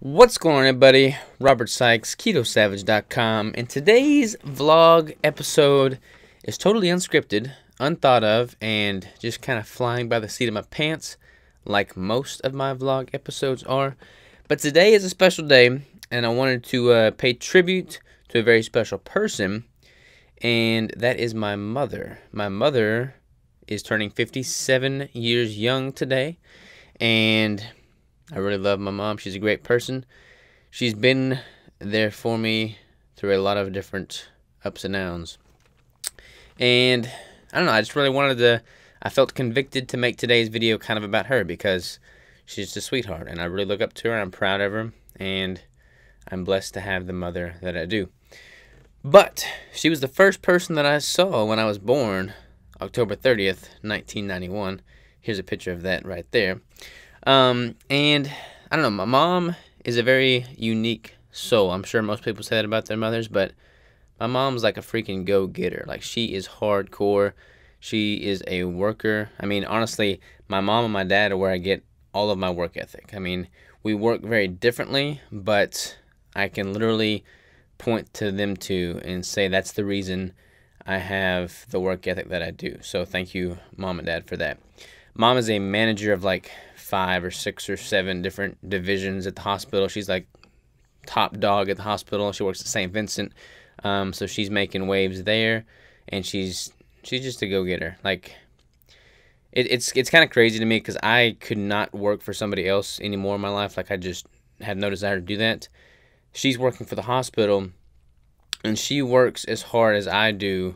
What's going on, everybody? Robert Sykes, KetoSavage.com, and today's vlog episode is totally unscripted, unthought of, and just kind of flying by the seat of my pants, like most of my vlog episodes are. But today is a special day, and I wanted to pay tribute to a very special person, and that is my mother. My mother is turning 57 years young today, and I really love my mom. She's a great person. She's been there for me through a lot of different ups and downs. And I don't know, I just really wanted to, I felt convicted to make today's video kind of about her because she's just a sweetheart and I really look up to her. I'm proud of her and I'm blessed to have the mother that I do. But she was the first person that I saw when I was born, October 30th, 1991. Here's a picture of that right there. And I don't know, my mom is a very unique soul. I'm sure most people say that about their mothers, but my mom's like a freaking go-getter. Like, she is hardcore. She is a worker. I mean, honestly, my mom and my dad are where I get all of my work ethic. I mean, we work very differently, but I can literally point to them two and say that's the reason I have the work ethic that I do. So thank you, Mom and Dad, for that. Mom is a manager of like 5 or 6 or 7 different divisions at the hospital. She's like top dog at the hospital. She works at St. Vincent, so she's making waves there, and she's just a go-getter. Like, it's kind of crazy to me because I could not work for somebody else anymore in my life. Like, I just have no desire to do that. She's working for the hospital, and she works as hard as I do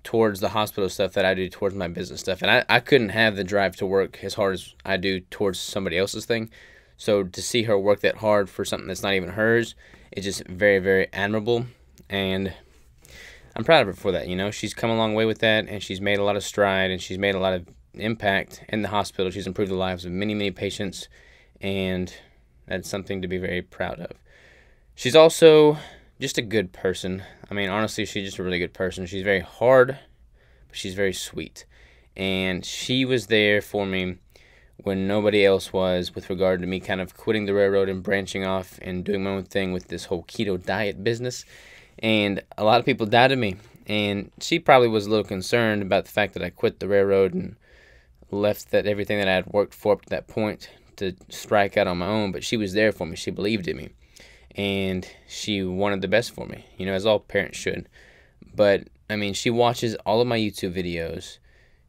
towards the hospital stuff that I do towards my business stuff. And I couldn't have the drive to work as hard as I do towards somebody else's thing. So to see her work that hard for something that's not even hers is just very, very admirable. And I'm proud of her for that, you know. She's come a long way with that, and she's made a lot of stride, and she's made a lot of impact in the hospital. She's improved the lives of many, many patients, and that's something to be very proud of. She's also just a good person. I mean, honestly, she's just a really good person. She's very hard, but she's very sweet. And she was there for me when nobody else was with regard to me kind of quitting the railroad and branching off and doing my own thing with this whole keto diet business. And a lot of people doubted me. And she probably was a little concerned about the fact that I quit the railroad and left that everything that I had worked for up to that point to strike out on my own. But she was there for me. She believed in me. And she wanted the best for me, you know, as all parents should. But I mean, she watches all of my YouTube videos.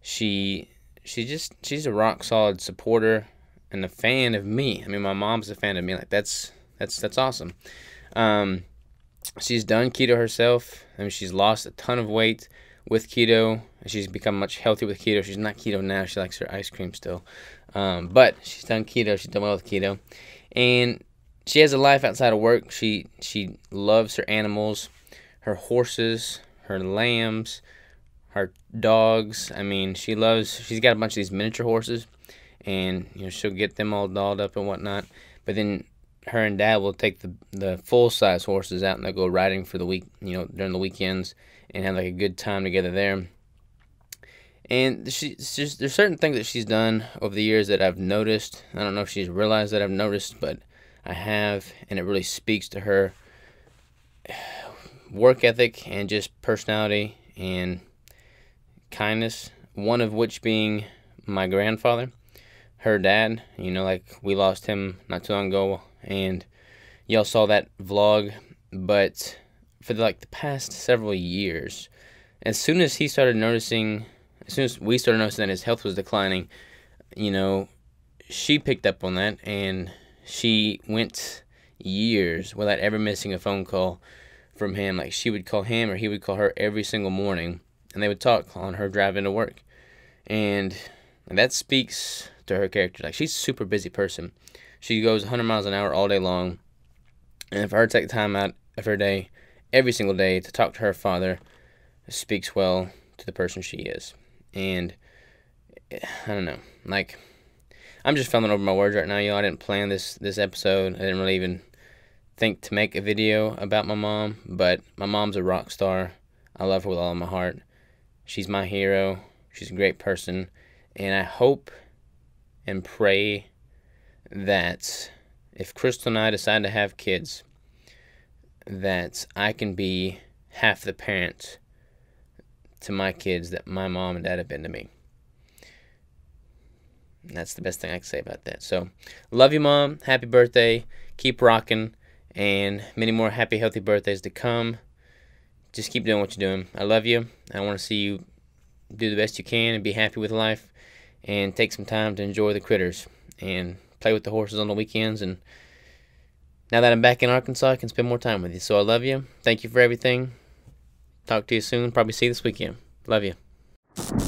She's a rock solid supporter and a fan of me. I mean, my mom's a fan of me. Like, that's awesome. She's done keto herself. I mean, she's lost a ton of weight with keto, and she's become much healthier with keto. She's not keto now. She likes her ice cream still. But she's done keto. She's done well with keto. And she has a life outside of work. She loves her animals, her horses, her lambs, her dogs. I mean, she's got a bunch of these miniature horses, and you know, she'll get them all dolled up and whatnot. But then her and Dad will take the full size horses out, and they'll go riding for the week, you know, during the weekends, and have like a good time together there. And there's certain things that she's done over the years that I've noticed. I don't know if she's realized that I've noticed, but I have, and it really speaks to her work ethic and just personality and kindness. One of which being my grandfather, her dad. You know, like, we lost him not too long ago, and y'all saw that vlog. But for like the past several years, as soon as we started noticing that his health was declining, you know, she picked up on that, and she went years without ever missing a phone call from him. Like, she would call him or he would call her every single morning, and they would talk on her drive into work. And that speaks to her character. Like, she's a super busy person. She goes 100 miles an hour all day long. And for her to take time out of her day, every single day, to talk to her father, speaks well to the person she is. And I don't know, like, I'm just fumbling over my words right now, y'all. I didn't plan this episode. I didn't really even think to make a video about my mom, but my mom's a rock star. I love her with all of my heart. She's my hero. She's a great person, and I hope and pray that if Crystal and I decide to have kids, that I can be half the parent to my kids that my mom and dad have been to me. And that's the best thing I can say about that. So, love you, Mom. Happy birthday. Keep rocking. And many more happy, healthy birthdays to come. Just keep doing what you're doing. I love you. I want to see you do the best you can and be happy with life. And take some time to enjoy the critters. And play with the horses on the weekends. And now that I'm back in Arkansas, I can spend more time with you. So I love you. Thank you for everything. Talk to you soon. Probably see you this weekend. Love you.